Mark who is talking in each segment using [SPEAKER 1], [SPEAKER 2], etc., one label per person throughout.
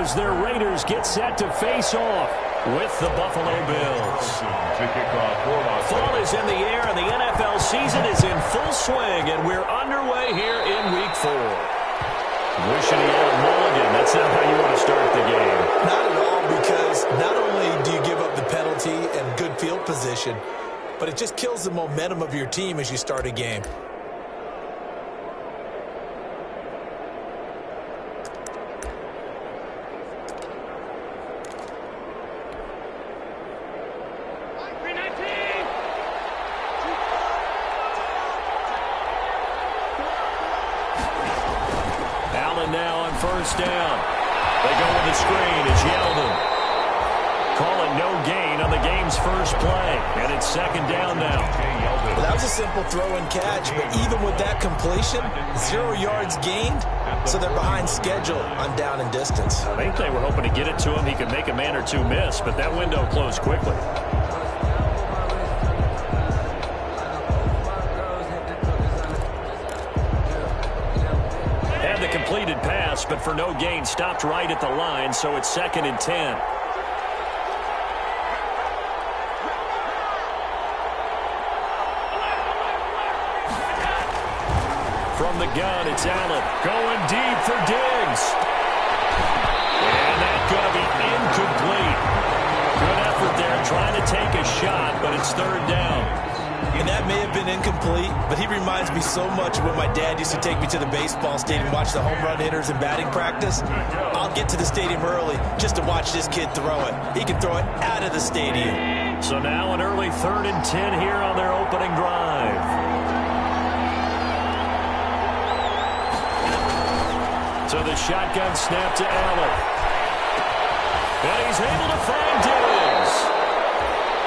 [SPEAKER 1] as their Raiders get set to face off with the Buffalo Bills. Fall is in the air, and the NFL season is in full swing, and we're underway here in Week 4. Wishing he had a mulligan. That's not how you want to start the game.
[SPEAKER 2] Not at all, because not only do you give up the penalty and good field position, but it just kills the momentum of your team as you start a game.
[SPEAKER 1] Now on first down. They go with the screen. It's Yeldon. Calling no gain on the game's first play. And it's second down now.
[SPEAKER 2] Well, that was a simple throw and catch, but even with that completion, 0 yards gained, so they're behind schedule on down and distance.
[SPEAKER 1] I think they were hoping to get it to him. He could make a man or two miss, but that window closed quickly. Completed pass, but for no gain, stopped right at the line, so it's 2nd and 10. From the gun, it's Allen going deep for Diggs. And that's going to be incomplete. Good effort there trying to take a shot, but it's 3rd down.
[SPEAKER 2] And that may have been incomplete, but he reminds me so much of when my dad used to take me to the baseball stadium, watch the home run hitters and batting practice. I'll get to the stadium early just to watch this kid throw it. He can throw it out of the stadium.
[SPEAKER 1] So now an early 3rd and 10 here on their opening drive. So the shotgun snap to Allen. And he's able to find Diggs.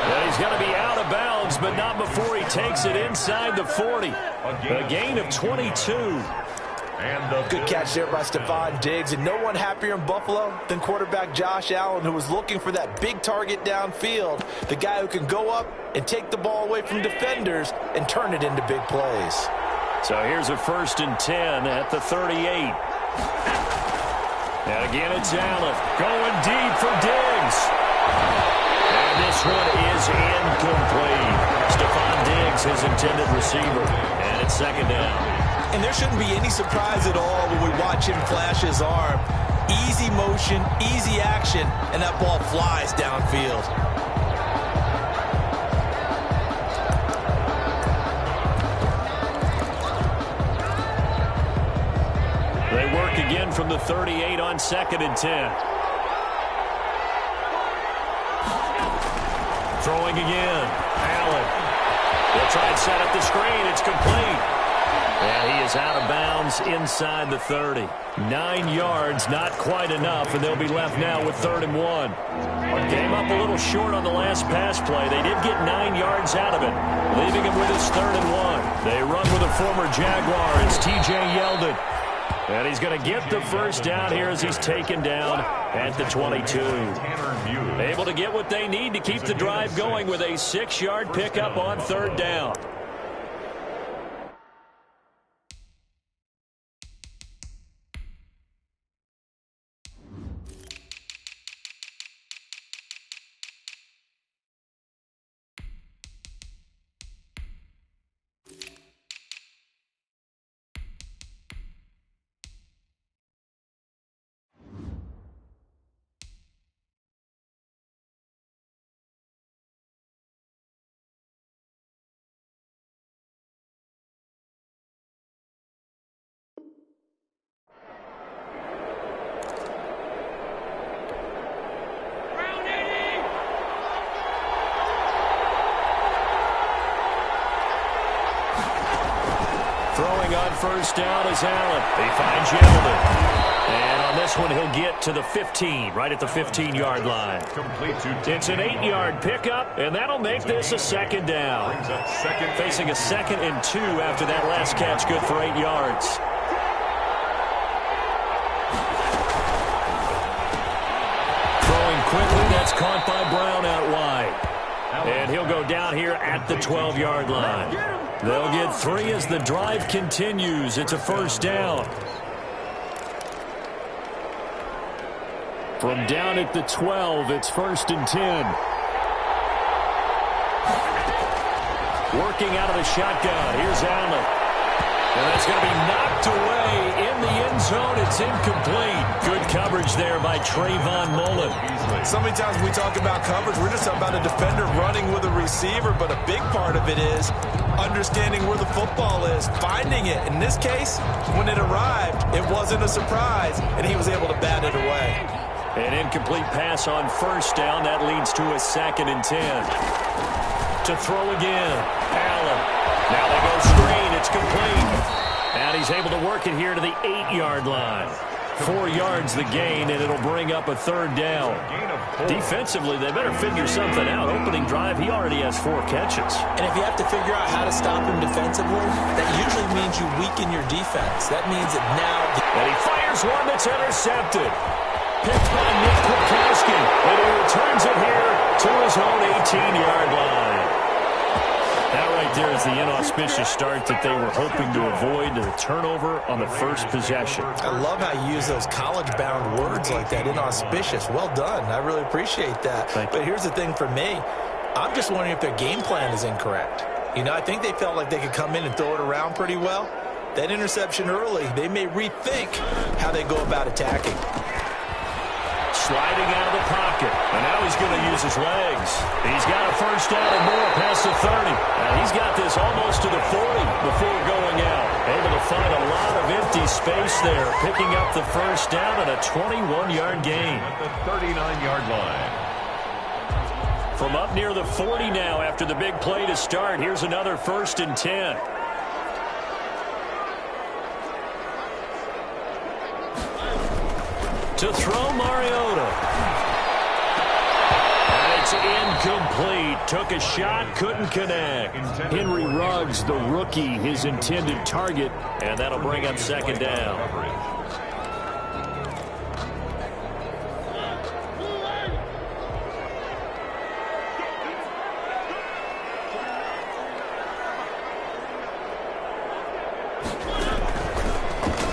[SPEAKER 1] And he's going to be out of bounds, but not before he takes it inside the 40. A gain of 22.
[SPEAKER 2] And good catch there by Stephon Diggs, and no one happier in Buffalo than quarterback Josh Allen, who was looking for that big target downfield, the guy who can go up and take the ball away from defenders and turn it into big plays.
[SPEAKER 1] So here's a 1st and 10 at the 38. And again, it's Allen going deep for Diggs. And this one is incomplete. Stephon Diggs, his intended receiver. And it's 2nd down.
[SPEAKER 2] And there shouldn't be any surprise at all when we watch him flash his arm. Easy motion, easy action, and that ball flies downfield.
[SPEAKER 1] They work again from the 38 on 2nd and 10. Throwing again. Allen. They'll try and set up the screen. It's complete. And he is out of bounds inside the 30. 9 yards, not quite enough, and they'll be left now with 3rd and 1. Came up a little short on the last pass play. They did get 9 yards out of it, leaving him with his 3rd and 1. They run with a former Jaguar. It's T.J. Yeldon. And he's going to get the first down here as he's taken down at the 22. Able to get what they need to keep the drive going with a 6-yard pickup on 3rd down. Throwing on first down is Allen. He finds Yeldon. And on this one, he'll get to the 15, right at the 15-yard line. It's an 8-yard pickup, and that'll make this a 2nd down. Facing a 2nd and 2 after that last catch, good for 8 yards. Throwing quickly, that's caught by Brown out wide. And he'll go down here at the 12-yard line. They'll get 3 as the drive continues. It's a 1st down. From down at the 12, it's 1st and 10. Working out of the shotgun. Here's Allen. And that's going to be knocked away in the end zone. It's incomplete. Good coverage there by Trayvon Mullen.
[SPEAKER 2] So many times we talk about coverage, we're just talking about a defender running with a receiver, but a big part of it is understanding where the football is, finding it. In this case, when it arrived, it wasn't a surprise, and he was able to bat it away.
[SPEAKER 1] An incomplete pass on 1st down. That leads to a 2nd and 10. To throw again. Allen. Now they go screen. It's complete. And he's able to work it here to the 8-yard line. 4 yards the gain, and it'll bring up a 3rd down. Defensively, they better figure something out. Opening drive, he already has 4 catches.
[SPEAKER 2] And if you have to figure out how to stop him defensively, that usually means you weaken your defense. That means that now...
[SPEAKER 1] And he fires one that's intercepted. Picked by Nick Kwiatkowski. And he returns it here to his own 18-yard line. That right there is the inauspicious start that they were hoping to avoid, the turnover on the first possession.
[SPEAKER 2] I love how you use those college-bound words like that, inauspicious. Well done. I really appreciate that. But here's the thing for me. I'm just wondering if their game plan is incorrect. You know, I think they felt like they could come in and throw it around pretty well. That interception early, they may rethink how they go about attacking.
[SPEAKER 1] Sliding out of the pocket. And now he's going to use his legs. He's got a 1st down and more past the 30. And he's got this almost to the 40 before going out. Able to find a lot of empty space there. Picking up the 1st down and a 21-yard gain.
[SPEAKER 3] At the 39-yard line.
[SPEAKER 1] From up near the 40 now after the big play to start. Here's another 1st and 10. To throw Mariota. And it's incomplete. Took a shot, couldn't connect. Henry Ruggs, the rookie, his intended target. And that'll bring up 2nd down.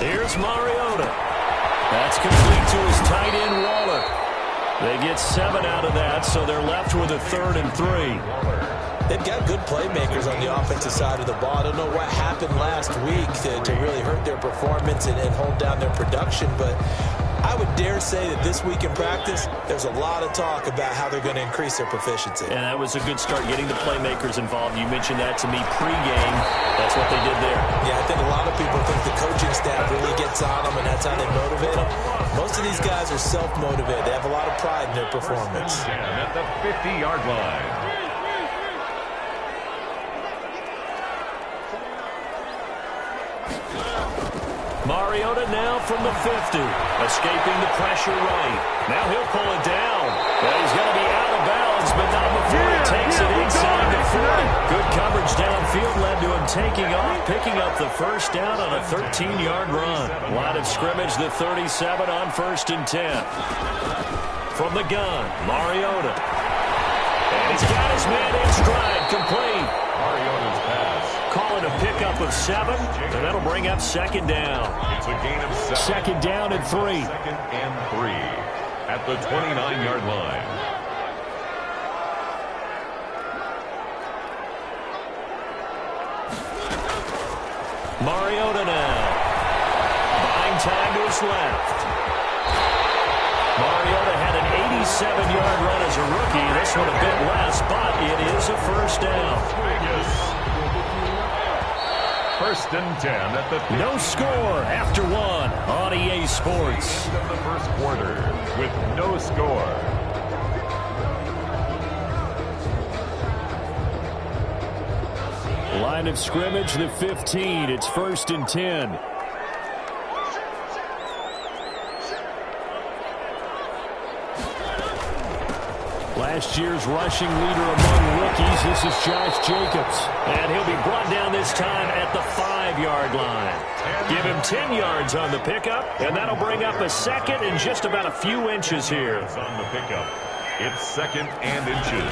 [SPEAKER 1] Here's Mariota. That's complete to his tight end, Waller. They get 7 out of that, so they're left with a 3rd and 3.
[SPEAKER 2] They've got good playmakers on the offensive side of the ball. I don't know what happened last week to really hurt their performance and hold down their production, but I would dare say that this week in practice, there's a lot of talk about how they're going to increase their proficiency.
[SPEAKER 1] And that was a good start, getting the playmakers involved. You mentioned that to me pregame. That's what they did there.
[SPEAKER 2] Yeah, I think a lot of people think the coaching staff really gets on them, and that's how they motivate them. Most of these guys are self-motivated. They have a lot of pride in their performance.
[SPEAKER 3] At the 50-yard line.
[SPEAKER 1] Mariota now from the 50. Escaping the pressure right. Now he'll pull it down. Well, he's going to be out of bounds, but not before he takes it inside the 40. Good coverage downfield led to him taking off, picking up the 1st down on a 13-yard run. Line of scrimmage, the 37 on 1st and 10. From the gun, Mariota. And he's got his man in stride, complete.
[SPEAKER 3] Mariota's pass.
[SPEAKER 1] Calling a pickup of 7, and that'll bring up 2nd down.
[SPEAKER 3] It's a gain of 7.
[SPEAKER 1] 2nd down and 3.
[SPEAKER 3] 2nd and 3 at the 29-yard line.
[SPEAKER 1] Mariota now. Buying time to his left. Mariota had an 87-yard run as a rookie. This one a bit less, but it is a 1st down.
[SPEAKER 3] 1st and 10 at the 50.
[SPEAKER 1] No score after 1 on EA Sports.
[SPEAKER 3] Of the 1st quarter with no score.
[SPEAKER 1] Line of scrimmage, the 15. It's 1st and 10. Last year's rushing leader among rookies. This is Josh Jacobs. And he'll be brought down this time at the 5-yard line. Give him 10 yards on the pickup, and that'll bring up a 2nd and just about a few inches here.
[SPEAKER 3] On the pickup, it's 2nd and inches.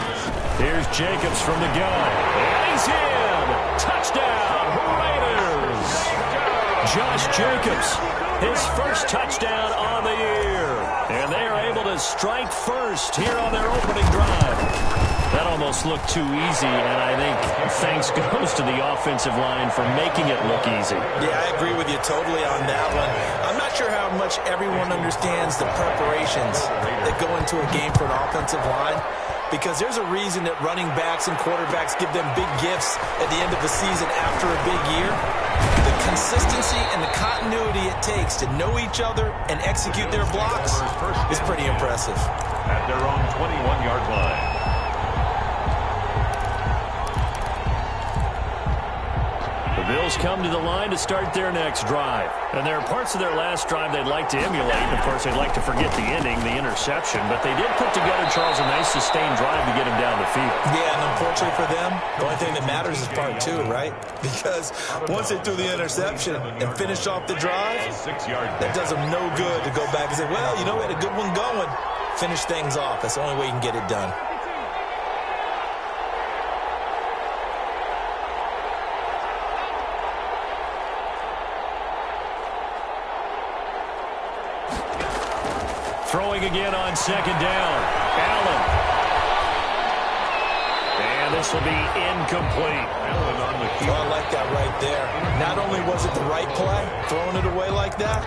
[SPEAKER 1] Here's Jacobs from the gun. And he's in. Touchdown, Raiders. Josh Jacobs, his 1st touchdown on the year. And they are able to strike first here on their opening drive. That almost looked too easy, and I think thanks goes to the offensive line for making it look easy.
[SPEAKER 2] Yeah, I agree with you totally on that one. I'm not sure how much everyone understands the preparations that go into a game for an offensive line, because there's a reason that running backs and quarterbacks give them big gifts at the end of the season after a big year. The consistency and the continuity it takes to know each other and execute their blocks is pretty impressive.
[SPEAKER 3] At their own 21-yard line.
[SPEAKER 1] The Bills come to the line to start their next drive. And there are parts of their last drive they'd like to emulate. Of course, they'd like to forget the ending, the interception. But they did put together, Charles, a nice sustained drive to get him down the field.
[SPEAKER 2] Yeah, and unfortunately for them, the only thing that matters is part two, right? Because once they threw the interception and finished off the drive, that does them no good to go back and say, well, you know, we had a good one going. Finish things off. That's the only way you can get it done.
[SPEAKER 1] Throwing again on second down. Allen. And this will be incomplete.
[SPEAKER 3] Allen on the key.
[SPEAKER 2] Oh, I like that right there. Not only was it the right play, throwing it away like that,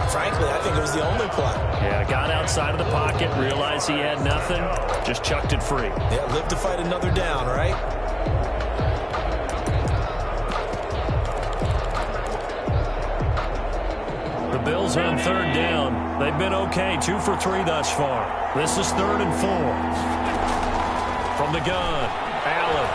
[SPEAKER 2] frankly, I think it was the only play.
[SPEAKER 1] Yeah, got outside of the pocket, realized he had nothing, just chucked it free.
[SPEAKER 2] Yeah, live to fight another down, right?
[SPEAKER 1] The Bills on third down. They've been okay, 2 for 3 thus far. This is 3rd and 4. From the gun, Allen.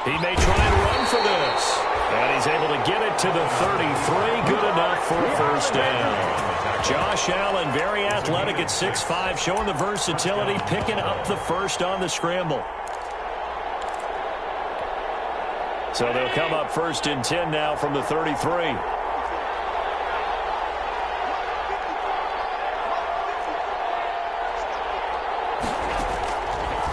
[SPEAKER 1] He may try and run for this. And he's able to get it to the 33. Good enough for a first down. Josh Allen, very athletic at 6'5", showing the versatility, picking up the first on the scramble. So they'll come up 1st and 10 now from the 33.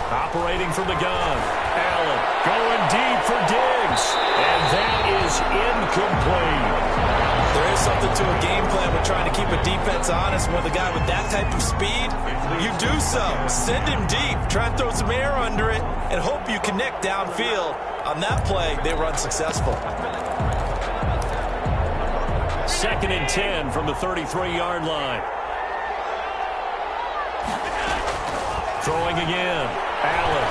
[SPEAKER 1] Operating from the gun. Allen going deep for Diggs. And that is incomplete.
[SPEAKER 2] There is something to a game plan with trying to keep a defense honest. With a guy with that type of speed, you do so. Send him deep. Try and throw some air under it and hope you connect downfield. On that play, they were unsuccessful.
[SPEAKER 1] 2nd and 10 from the 33-yard line. Throwing again. Allen.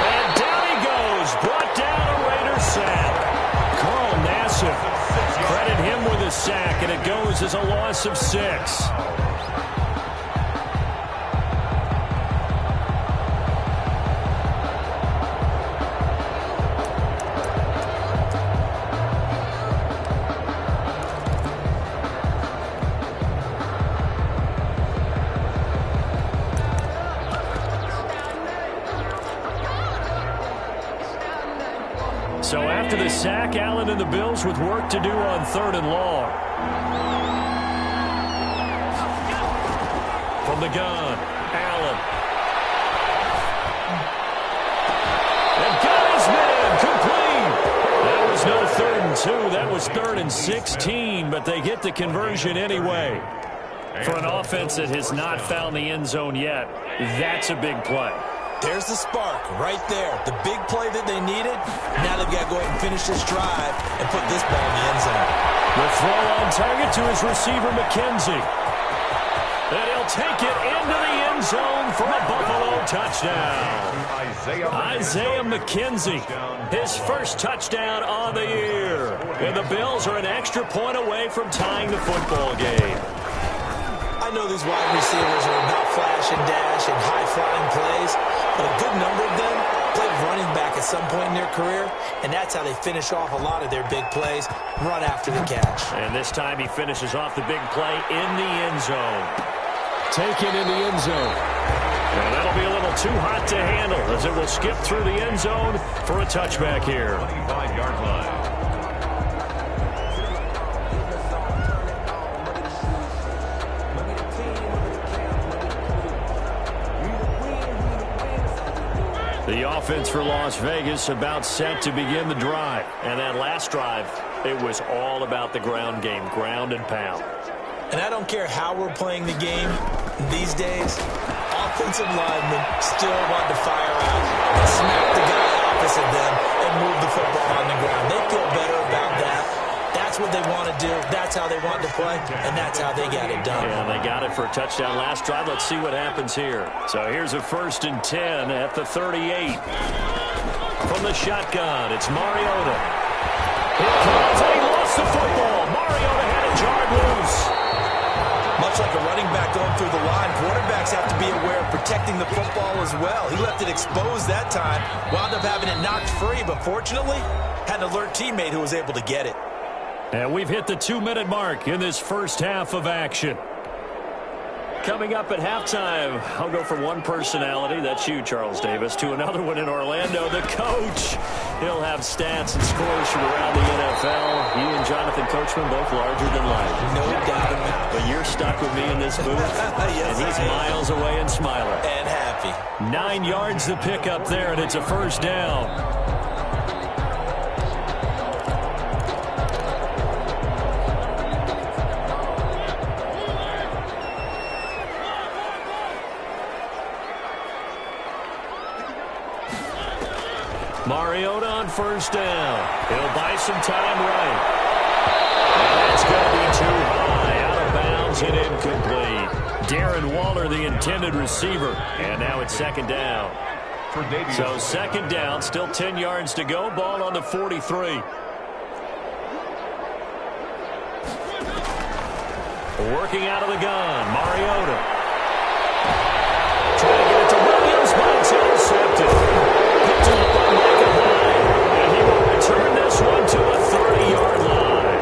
[SPEAKER 1] And down he goes. Brought down a Raider sack. Carl Nassib. Credit him with a sack, and it goes as a loss of 6. So after the sack, Allen and the Bills with work to do on 3rd and long. From the gun, Allen. And got his man complete. That was no 3rd and 2. That was 3rd and 16, but they get the conversion anyway. For an offense that has not found the end zone yet, that's a big play.
[SPEAKER 2] There's the spark right there. The big play that they needed. Now they've got to go ahead and finish this drive and put this ball in the end zone.
[SPEAKER 1] The throw on target to his receiver, McKenzie. And he'll take it into the end zone for a Buffalo touchdown. Isaiah McKenzie, his first touchdown on the year. And the Bills are an extra point away from tying the football game.
[SPEAKER 2] I know these wide receivers are about flash and dash and high-flying plays, but a good number of them played running back at some point in their career, and that's how they finish off a lot of their big plays, run after the catch.
[SPEAKER 1] And this time he finishes off the big play in the end zone. Taken in the end zone. And that'll be a little too hot to handle as it will skip through the end zone for a touchback here.
[SPEAKER 3] 25-yard line.
[SPEAKER 1] The offense for Las Vegas about set to begin the drive. And that last drive It was all about the ground game, ground and pound.
[SPEAKER 2] And I don't care how we're playing the game these days, offensive linemen still want to fire out and smack the guy opposite them and move the football on the ground. They feel better about that. That's what they want to do. That's how they want to play, and that's how they got it done.
[SPEAKER 1] Yeah, they got it for a touchdown last drive. Let's see what happens here. So here's a 1st and 10 at the 38. From the shotgun, it's Mariota. Here comes, and he lost the football. Mariota had it jarred loose.
[SPEAKER 2] Much like a running back going through the line, quarterbacks have to be aware of protecting the football as well. He left it exposed that time, wound up having it knocked free, but fortunately, had an alert teammate who was able to get it.
[SPEAKER 1] And we've hit the 2-minute mark in this first half of action. Coming up at halftime, I'll go from one personality, that's you, Charles Davis, to another one in Orlando, the coach. He'll have stats and scores from around the NFL. You and Jonathan Coachman both larger than life.
[SPEAKER 2] No doubt about it.
[SPEAKER 1] But you're stuck with me in this booth,
[SPEAKER 2] yes,
[SPEAKER 1] and he's miles away and smiling.
[SPEAKER 2] And happy.
[SPEAKER 1] 9 yards to pick up there, and it's a first down. Mariota on first down. He'll buy some time right. And that's going to be too high. Out of bounds and incomplete. Darren Waller, the intended receiver. And now it's 2nd down. So 2nd down, still 10 yards to go. Ball on the 43. Working out of the gun. Mariota. Trying to get it to Williams, but it's intercepted. Picked up by Micah Hyde, and he will return this one to a 30-yard line.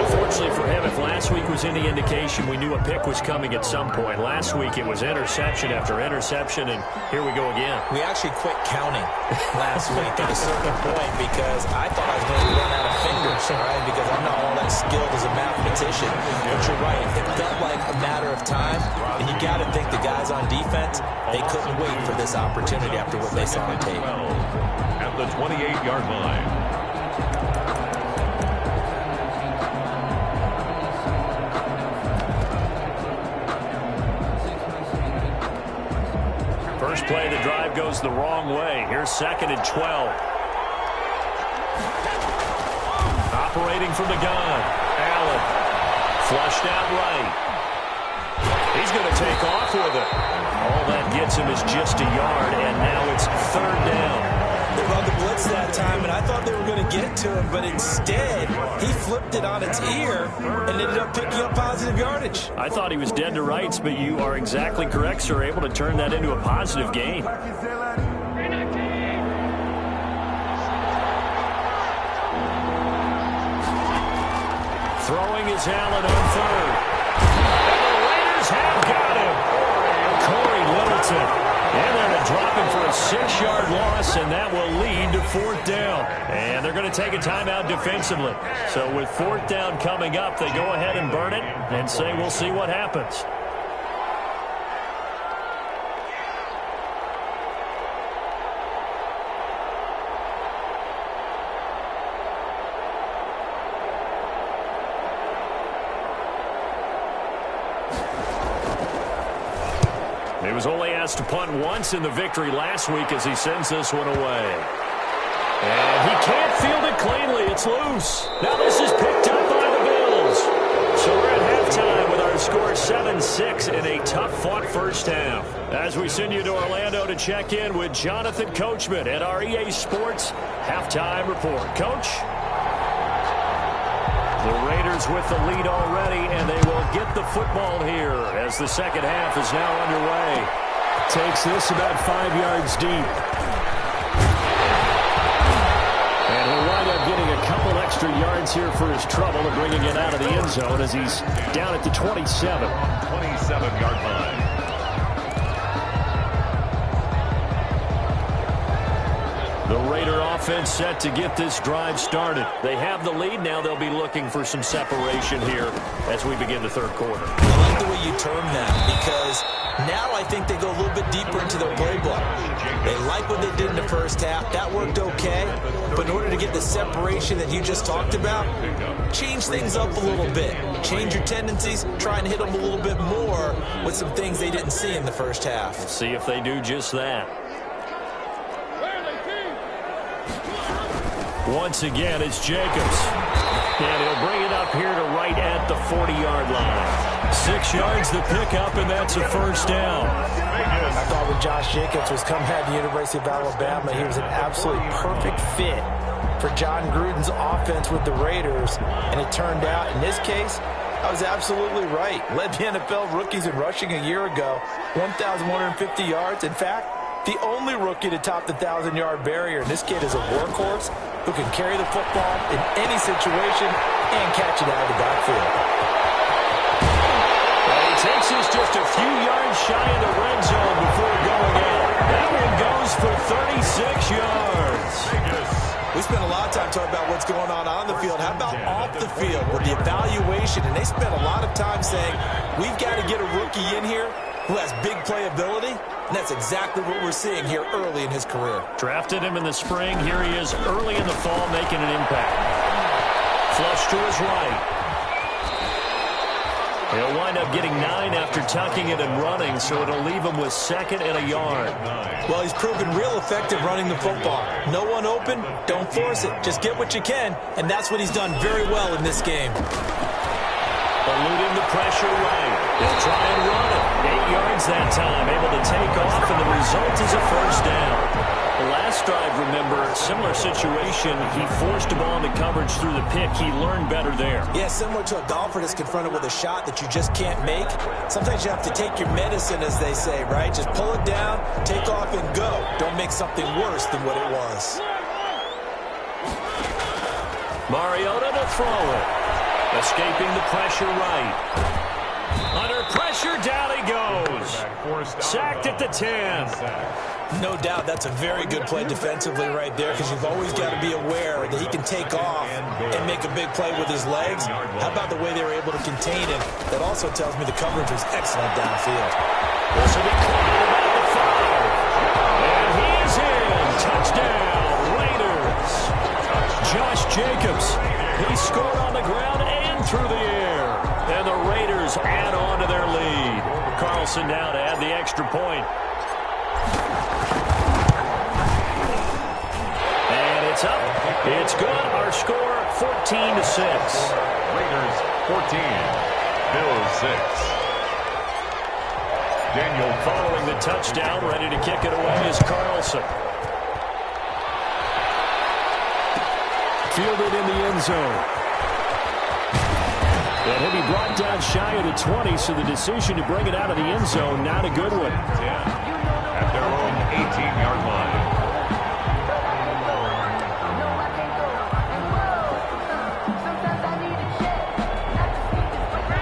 [SPEAKER 1] Unfortunately for him, if last week was any indication, we knew a pick was coming at some point. Last week it was interception after interception, and here we go again.
[SPEAKER 2] We actually quit counting last week at a certain point because I thought I was going to run out of fingers, all right, because I'm not all that skilled as a mathematician. But you're right. It felt like a matter of time, and you got to think the guys on defense, they couldn't wait for this opportunity after what they saw on tape.
[SPEAKER 3] At the 28-yard line.
[SPEAKER 1] First play of the drive goes the wrong way. Here's 2nd and 12. Operating from the gun. Allen. Flushed out right. He's going to take off with it. All that gets him is just a yard, and now it's 3rd down.
[SPEAKER 2] They run the blitz that time, and I thought they were going to get to him, but instead, he flipped it on its ear and ended up picking up positive yardage.
[SPEAKER 1] I thought he was dead to rights, but you are exactly correct, sir, able to turn that into a positive gain. Throwing is Allen on 3rd. And the Raiders have got him. Corey Littleton. And they're going to drop him for a 6-yard loss, and that will lead to 4th down. And they're going to take a timeout defensively. So with 4th down coming up, they go ahead and burn it and say we'll see what happens. He was only asked to punt once in the victory last week as he sends this one away. And he can't field it cleanly. It's loose. Now this is picked up by the Bills. So we're at halftime with our score 7-6 in a tough-fought first half. As we send you to Orlando to check in with Jonathan Coachman at our EA Sports Halftime Report. Coach? The Raiders with the lead already, and they will get the football here as the second half is now underway. Takes this about 5 yards deep. And he'll wind up getting a couple extra yards here for his trouble and bringing it out of the end zone as he's down at the 27.
[SPEAKER 3] 27-yard line.
[SPEAKER 1] The Raider offense set to get this drive started. They have the lead. Now they'll be looking for some separation here as we begin the third quarter.
[SPEAKER 2] I like the way you term that, because now I think they go a little bit deeper into their playbook. They like what they did in the first half. That worked okay. But in order to get the separation that you just talked about, change things up a little bit. Change your tendencies. Try and hit them a little bit more with some things they didn't see in the first half.
[SPEAKER 1] We'll see if they do just that. Once again, it's Jacobs. And he'll bring it up here to right at the 40-yard line. 6 yards the pickup, and that's a first down.
[SPEAKER 2] I thought when Josh Jacobs was coming out of the University of Alabama, he was an absolutely perfect fit for John Gruden's offense with the Raiders. And it turned out, in this case, I was absolutely right. Led the NFL rookies in rushing a year ago, 1,150 yards. In fact, the only rookie to top the 1,000-yard barrier. And this kid is a workhorse who can carry the football in any situation and catch it out of the backfield.
[SPEAKER 1] Well, he takes us just a few yards shy of the red zone before going out. That one goes for 36 yards.
[SPEAKER 2] We spent a lot of time talking about what's going on the field. How about off the field with the evaluation? And they spent a lot of time saying, we've got to get a rookie in here who has big playability. And that's exactly what we're seeing here early in his career.
[SPEAKER 1] Drafted him in the spring. Here he is early in the fall making an impact. Flush to his right. He'll wind up getting 9 after tucking it and running, so it'll leave him with 2nd and a yard.
[SPEAKER 2] Well, he's proven real effective running the football. No one open, don't force it. Just get what you can, and that's what he's done very well in this game.
[SPEAKER 1] Eluding the pressure right. He'll try and run it. 8 yards that time, able to take off, and the result is a first down. The last drive, remember, similar situation. He forced a ball into coverage through the pick. He learned better there.
[SPEAKER 2] Yeah, similar to a golfer that's confronted with a shot that you just can't make. Sometimes you have to take your medicine, as they say, right? Just pull it down, take off, and go. Don't make something worse than what it was.
[SPEAKER 1] Mariota to throw it. Escaping the pressure right. Under pressure, down he goes. Sacked at the 10.
[SPEAKER 2] No doubt that's a very good play defensively right there, because you've always got to be aware that he can take off and make a big play with his legs. How about the way they were able to contain him? That also tells me the coverage was excellent downfield.
[SPEAKER 1] This will be caught at about the 5. And he is in. Touchdown, Raiders. Josh Jacobs. He scored on the ground and through the air. And the Raiders add on to their lead. Carlson now to add the extra point. And it's up. It's good. Our score, 14-6.
[SPEAKER 3] Raiders 14, Bills 6. Daniel
[SPEAKER 1] Following the touchdown, ready to kick it away is Carlson. Fielded in the end zone. And he'll be brought down shy of the 20, so the decision to bring it out of the end zone, not a good one.
[SPEAKER 3] 10 at their own 18-yard line.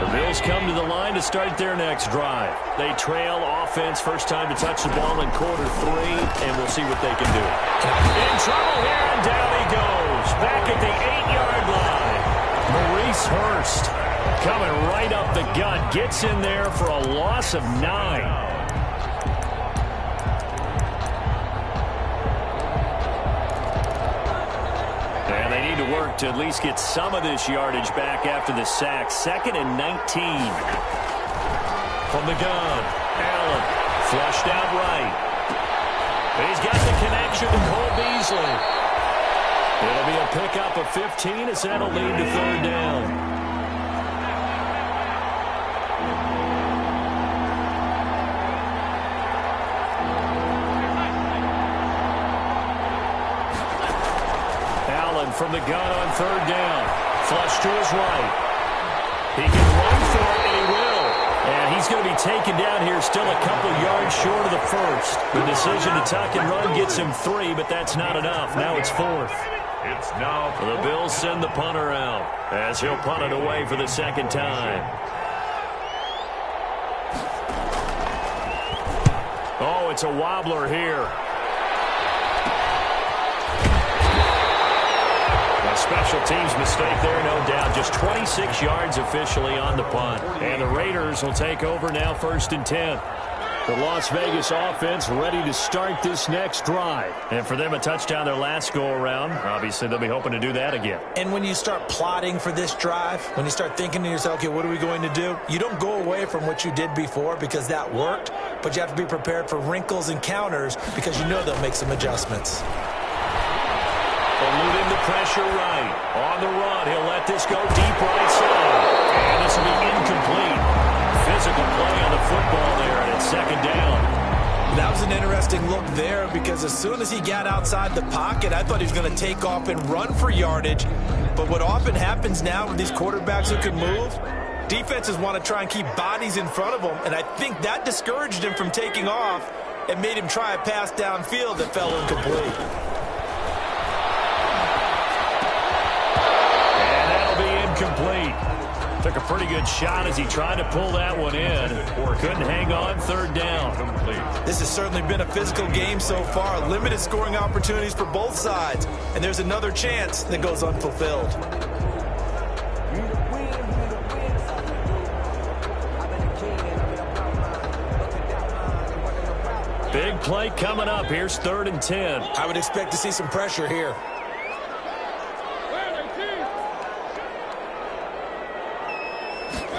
[SPEAKER 1] The Bills come to the line to start their next drive. They trail offense, first time to touch the ball in quarter 3, and we'll see what they can do. In trouble here, and down he goes. Back at the 8-yard line. Maurice Hurst coming right up the gut. Gets in there for a loss of 9. To work to at least get some of this yardage back after the sack. 2nd and 19. From the gun, Allen flushed out right. He's got the connection to Cole Beasley. It'll be a pickup of 15 as that'll lead to 3rd down. From the gun on 3rd down. Flush to his right. He can run for it, and he will. And he's going to be taken down here still a couple yards short of the 1st. The decision to tuck and run gets him 3, but that's not enough. Now it's 4th.
[SPEAKER 3] It's now
[SPEAKER 1] the Bills send the punter out as he'll punt it away for the 2nd time. Oh, it's a wobbler here. special teams mistake there, no doubt. Just 26 yards officially on the punt. And the Raiders will take over now, 1st and 10. The Las Vegas offense ready to start this next drive. And for them, a touchdown their last go-around. Obviously, they'll be hoping to do that again.
[SPEAKER 2] And when you start plotting for this drive, when you start thinking to yourself, okay, what are we going to do? You don't go away from what you did before because that worked, but you have to be prepared for wrinkles and counters because you know they'll make some adjustments.
[SPEAKER 1] Eluding the pressure right. On the run, he'll let this go deep right side. And this will be incomplete. Physical play on the football there, and it's 2nd down.
[SPEAKER 2] That was an interesting look there because as soon as he got outside the pocket, I thought he was going to take off and run for yardage. But what often happens now with these quarterbacks who can move, defenses want to try and keep bodies in front of them, and I think that discouraged him from taking off and made him try a pass downfield that fell incomplete.
[SPEAKER 1] And that'll be incomplete. Took a pretty good shot as he tried to pull that one in. Couldn't hang on, 3rd down.
[SPEAKER 2] This has certainly been a physical game so far. Limited scoring opportunities for both sides. And there's another chance that goes unfulfilled.
[SPEAKER 1] Big play coming up. Here's 3rd and 10.
[SPEAKER 2] I would expect to see some pressure here.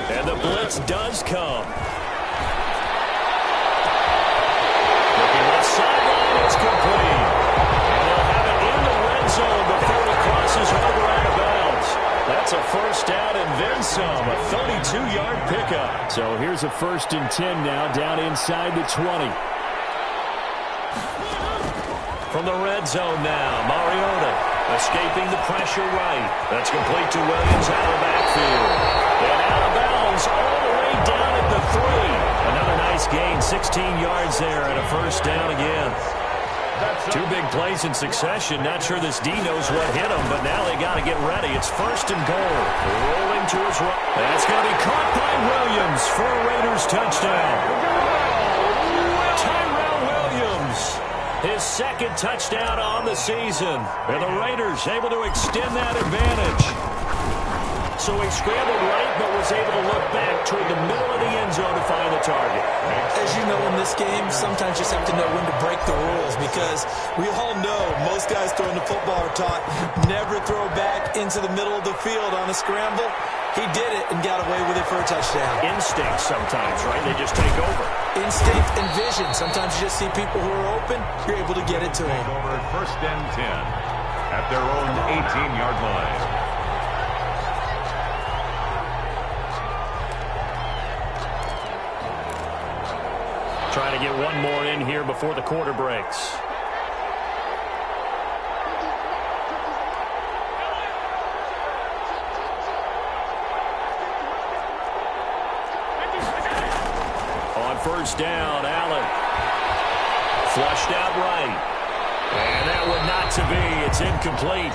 [SPEAKER 1] And the blitz does come. Looking left sideline, it's complete. And they'll have it in the red zone before he crosses over out of bounds. That's a 1st down and then some, a 32-yard pickup. So here's a 1st and 10 now, down inside the 20. From the red zone now, Mariota escaping the pressure right. That's complete to Williams out of the backfield. And out of bounds all the way down at the 3. Another nice gain, 16 yards there and a 1st down again. 2 big plays in succession. Not sure this D knows what hit him, but now they got to get ready. It's 1st and goal. Rolling to his right. That's going to be caught by Williams for a Raiders touchdown. Tyrell Williams, his 2nd touchdown on the season. And the Raiders able to extend that advantage. So he scrambled right, but was able to look back toward the middle of the end zone to find the target.
[SPEAKER 2] As you know, in this game, sometimes you just have to know when to break the rules because we all know most guys throwing the football are taught never throw back into the middle of the field on a scramble. He did it and got away with it for a touchdown.
[SPEAKER 1] Instinct sometimes, right? They just take over.
[SPEAKER 2] Instinct and vision. Sometimes you just see people who are open, you're able to get it to them.
[SPEAKER 3] Over 1st and 10 at their own 18-yard line.
[SPEAKER 1] Trying to get one more in here before the quarter breaks. On 1st down, Allen. Flushed out right. And that one not to be. It's incomplete.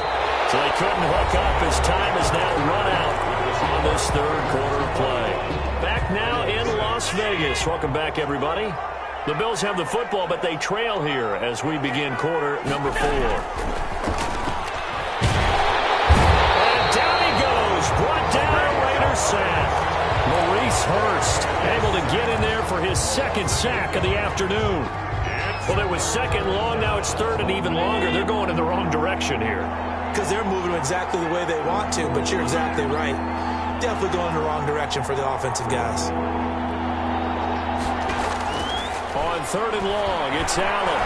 [SPEAKER 1] So they couldn't hook up as time is now run out on this 3rd quarter play. Back now in Las Vegas. Welcome back, everybody. The Bills have the football, but they trail here as we begin quarter number 4. And down he goes. Brought down, Raiders sack. Maurice Hurst able to get in there for his 2nd sack of the afternoon. Well, it was 2nd long. Now it's 3rd and even longer. They're going in the wrong direction here.
[SPEAKER 2] Because they're moving exactly the way they want to, but you're exactly right. Definitely going in the wrong direction for the offensive guys.
[SPEAKER 1] On 3rd and long, it's Allen.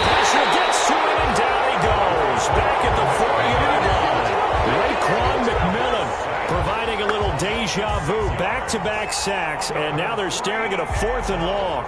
[SPEAKER 1] Pressure gets to it, and down he goes. Back at the 40-yard line. Raekwon McMillan providing a little deja vu. Back-to-back sacks, and now they're staring at a 4th and long.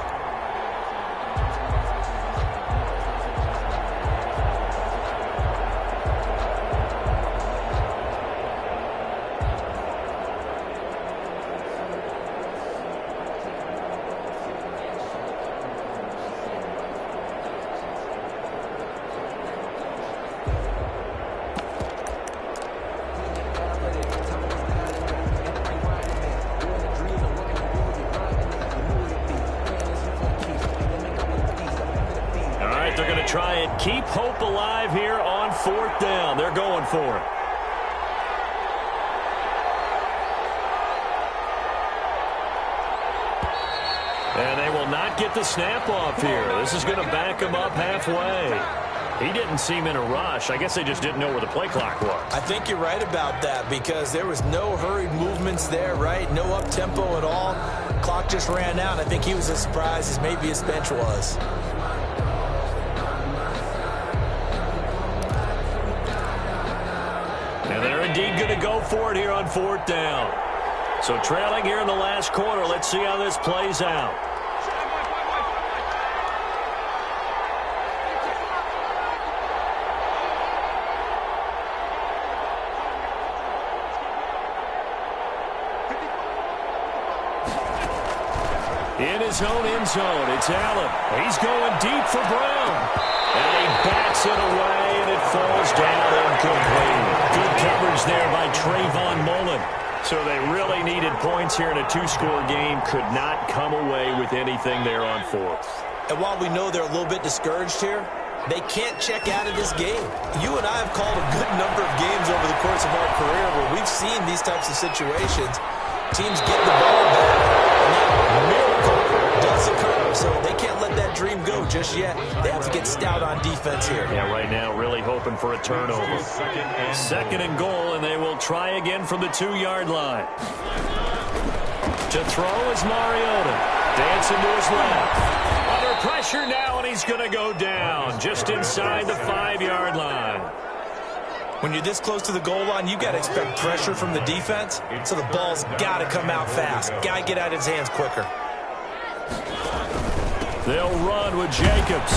[SPEAKER 1] Try and keep hope alive here on 4th down. They're going for it. And they will not get the snap off here. This is going to back him up halfway. He didn't seem in a rush. I guess they just didn't know where the play clock was.
[SPEAKER 2] I think you're right about that because there was no hurried movements there, right? No up-tempo at all. Clock just ran out. I think he was as surprised as maybe his bench was.
[SPEAKER 1] And they're indeed going to go for it here on 4th down. So trailing here in the last quarter. Let's see how this plays out. In his own end zone, it's Allen. He's going deep for Brown. And he backs it away, and it falls down incomplete. Good coverage there by Trayvon Mullen. So they really needed points here in a 2-score game. Could not come away with anything there on 4th.
[SPEAKER 2] And while we know they're a little bit discouraged here, they can't check out of this game. You and I have called a good number of games over the course of our career where we've seen these types of situations. Teams get the ball back, and that miracle does occur. So they can't let that dream go just yet. They have to get stout on defense here.
[SPEAKER 1] Yeah, right now really hoping for a turnover. Second and goal, and they will try again from the 2-yard line. To throw is Mariota. Dancing to his left. Under pressure now, and he's going to go down just inside the 5-yard line.
[SPEAKER 2] When you're this close to the goal line, you got to expect pressure from the defense, so the ball's got to come out fast. Got to get out of his hands quicker.
[SPEAKER 1] They'll run with Jacobs.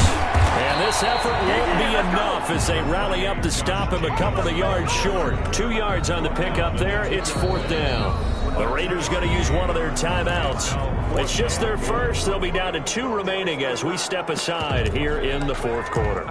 [SPEAKER 1] And this effort won't be enough as they rally up to stop him a couple of yards short. 2 yards on the pickup there. It's 4th down. The Raiders going to use one of their timeouts. It's just their first. They'll be down to 2 remaining as we step aside here in the 4th quarter.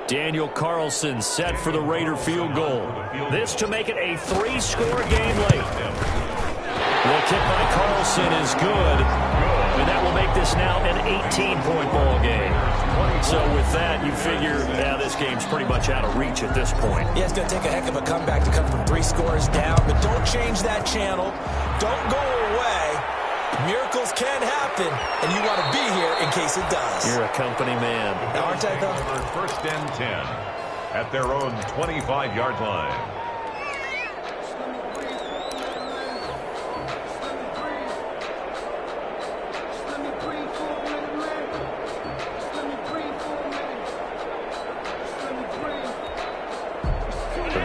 [SPEAKER 1] Daniel Carlson set for the Raider field goal. This to make it a 3-score game late. The kick by Carlson is good, and that will make this now an 18-point ball game. So with that, you figure, yeah, this game's pretty much out of reach at this point.
[SPEAKER 2] Yeah, it's going to take a heck of a comeback to come from 3 scores down, but don't change that channel. Don't go away. Miracles can happen, and you want to be here in case it does.
[SPEAKER 1] You're a company man.
[SPEAKER 2] Aren't I, though?
[SPEAKER 3] 1st and 10 at their own 25-yard line.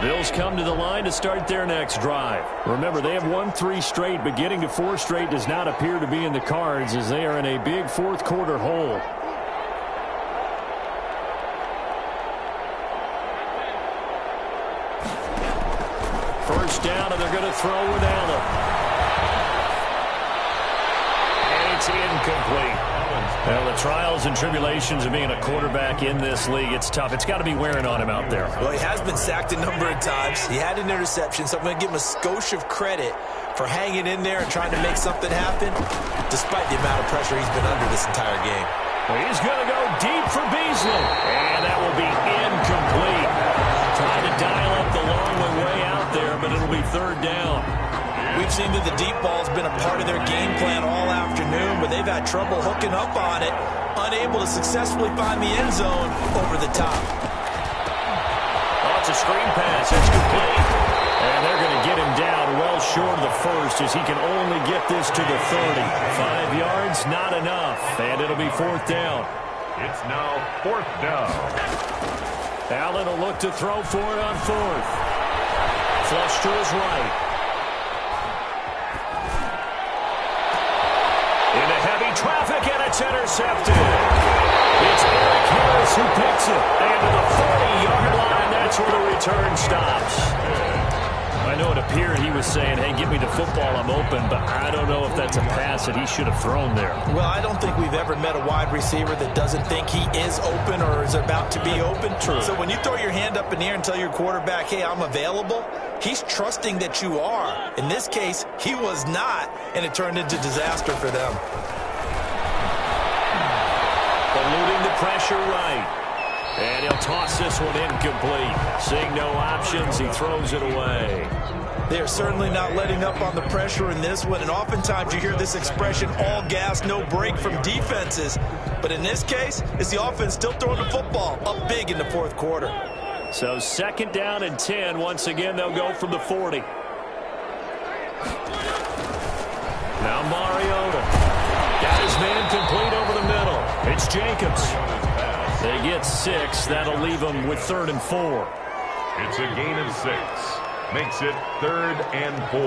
[SPEAKER 1] Bills come to the line to start their next drive. Remember, they have won 3 straight, but getting to 4 straight does not appear to be in the cards as they are in a big 4th quarter hole. First down, and they're going to throw with Allen. And it's incomplete. Well, the trials and tribulations of being a quarterback in this league, it's tough. It's got to be wearing on him out there.
[SPEAKER 2] Well, he has been sacked a number of times. He had an interception, so I'm going to give him a skosh of credit for hanging in there and trying to make something happen, despite the amount of pressure he's been under this entire game.
[SPEAKER 1] Well, he's going to go deep for Beasley, and that will be incomplete. Trying to dial up the long way out there, but it'll be 3rd down.
[SPEAKER 2] We've seen that the deep ball's been a part of their game plan all afternoon, but they've had trouble hooking up on it, unable to successfully find the end zone over the top.
[SPEAKER 1] Oh, it's a screen pass. It's complete. And they're going to get him down well short of the first as he can only get this to the 30. 5 yards, not enough. And it'll be 4th down.
[SPEAKER 3] It's now 4th down.
[SPEAKER 1] Allen will look to throw for it on 4th. Flush to his right. Into heavy traffic, and it's intercepted. It's Eric Harris who picks it. And to the 40-yard line, that's where the return stops. I know it appeared he was saying, hey, give me the football, I'm open, but I don't know if that's a pass that he should have thrown there.
[SPEAKER 2] Well, I don't think we've ever met a wide receiver that doesn't think he is open or is about to be open.
[SPEAKER 1] True.
[SPEAKER 2] So when you throw your hand up in the air and tell your quarterback, hey, I'm available, he's trusting that you are. In this case, he was not, and it turned into disaster for them.
[SPEAKER 1] Eluding the pressure right. And he'll toss this one incomplete. Seeing no options, he throws it away.
[SPEAKER 2] They are certainly not letting up on the pressure in this one, and oftentimes you hear this expression, all gas, no break from defenses. But in this case, it's the offense still throwing the football up big in the fourth quarter.
[SPEAKER 1] So 2nd down and 10. Once again, they'll go from the 40. Now Mariota. Got his man complete over the middle. It's Jacobs. They get 6. That'll leave them with 3rd and 4.
[SPEAKER 3] It's a gain of 6. Makes it 3rd and 4.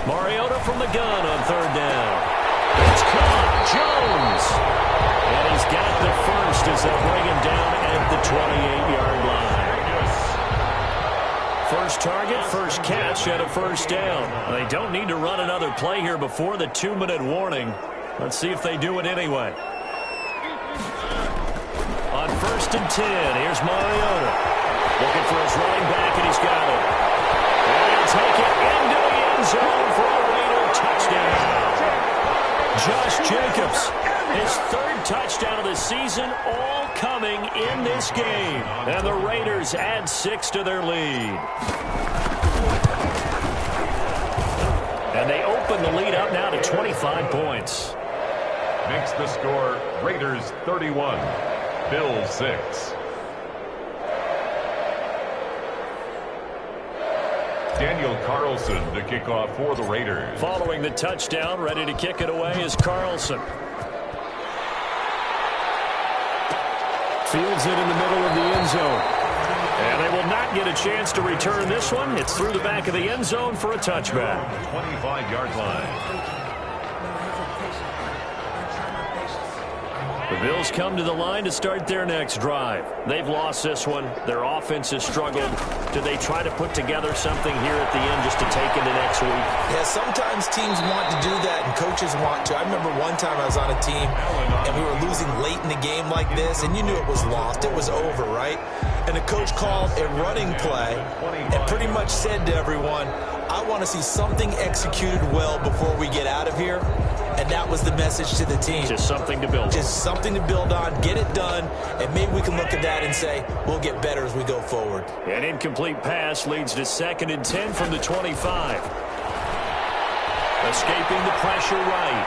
[SPEAKER 1] Mariota from the gun on 3rd down. It's caught. Jones. And he's got the first as they'll bring him down at the 28-yard line. First target, first catch, and a 1st down. They don't need to run another play here before the 2-minute warning. Let's see if they do it anyway. On 1st and 10, here's Mariota. Looking for his running back, and he's got it. And he'll take it into the end zone for a Raider touchdown. Josh Jacobs, his 3rd touchdown of the season, all coming in this game. And the Raiders add 6 to their lead. And they open the lead up now to 25 points.
[SPEAKER 3] Makes the score Raiders 31, Bills 6. Daniel Carlson to kick off for the Raiders.
[SPEAKER 1] Following the touchdown, ready to kick it away is Carlson. Fields it in the middle of the end zone. And they will not get a chance to return this one. It's through the back of the end zone for a touchback.
[SPEAKER 3] 25-yard line.
[SPEAKER 1] The Bills come to the line to start their next drive. They've lost this one. Their offense has struggled. Do they try to put together something here at the end just to take into next week?
[SPEAKER 2] Yeah, sometimes teams want to do that and coaches want to. I remember one time I was on a team and we were losing late in the game like this, and you knew it was lost. It was over, right? And the coach called a running play and pretty much said to everyone, I want to see something executed well before we get out of here. And that was the message to the team.
[SPEAKER 1] Just something to build on.
[SPEAKER 2] Just something to build on, get it done, and maybe we can look at that and say, we'll get better as we go forward.
[SPEAKER 1] An incomplete pass leads to 2nd and 10 from the 25. Escaping the pressure right.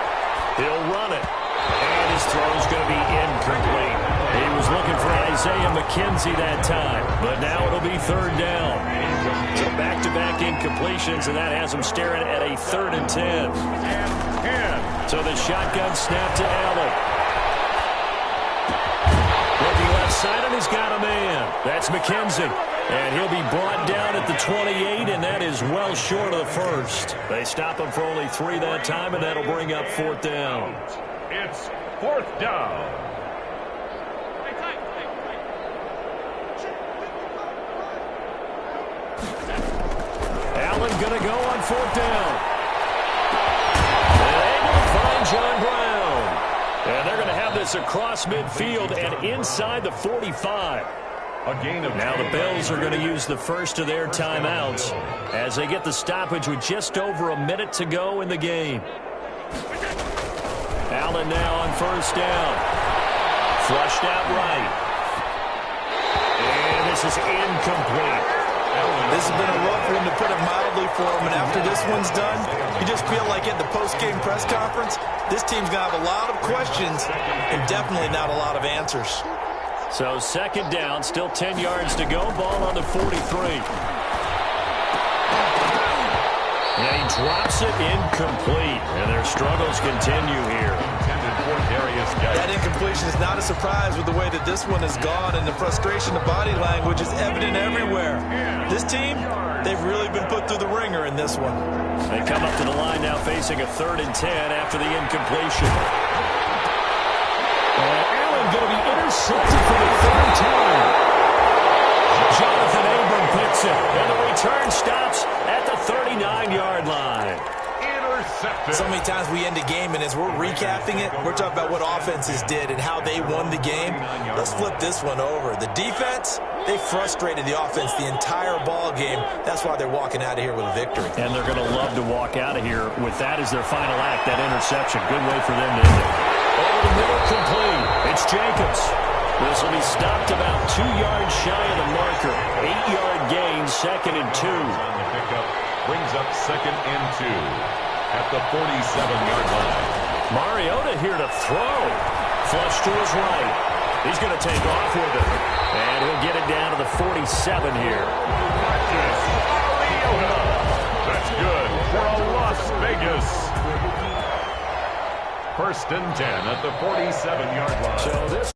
[SPEAKER 1] He'll run it. And his throw's going to be incomplete. He was looking for Isaiah McKenzie that time, but now it'll be 3rd down. So back-to-back incompletions, and that has him staring at a 3rd and 10. So the shotgun snap to Allen. Looking left side, and he's got a man. That's McKenzie. And he'll be brought down at the 28, and that is well short of the first. They stop him for only 3 that time, and that'll bring up 4th down.
[SPEAKER 3] It's 4th down.
[SPEAKER 1] Allen going to go on 4th down. John Brown. And they're going to have this across midfield and inside the 45.
[SPEAKER 3] A gain of
[SPEAKER 1] now the Bills are going to use the first of their timeouts as they get the stoppage with just over a minute to go in the game. Allen now on 1st down. Flushed out right. And this is incomplete.
[SPEAKER 2] This has been a rough one, to put it mildly, for him. And after this one's done, you just feel like at the post-game press conference, this team's going to have a lot of questions and definitely not a lot of answers.
[SPEAKER 1] So 2nd down, still 10 yards to go. Ball on the 43. And he drops it incomplete. And their struggles continue here.
[SPEAKER 2] That incompletion is not a surprise with the way that this one has gone, and the frustration, the body language is evident everywhere. This team, they've really been put through the ringer in this one.
[SPEAKER 1] They come up to the line now facing a 3rd and 10 after the incompletion.
[SPEAKER 2] recapping it, we're talking about what offenses did and how they won the game. Let's flip this one over. The defense, they frustrated the offense the entire ball game. That's why they're walking out of here with a victory.
[SPEAKER 1] And they're going to love to walk out of here with that as their final act, that interception. Good way for them to end it. Over the middle, complete. It's Jacobs. This will be stopped about 2 yards shy of the marker. 8-yard gain, 2nd and 2.
[SPEAKER 3] On the pickup, brings up 2nd and 2 at the 47-yard line.
[SPEAKER 1] Mariota here to throw. Flush to his right. He's going to take off with it. And he'll get it down to the 47 here.
[SPEAKER 3] Mariota. That's good for a Las Vegas. 1st and 10 at the 47-yard line.
[SPEAKER 1] So this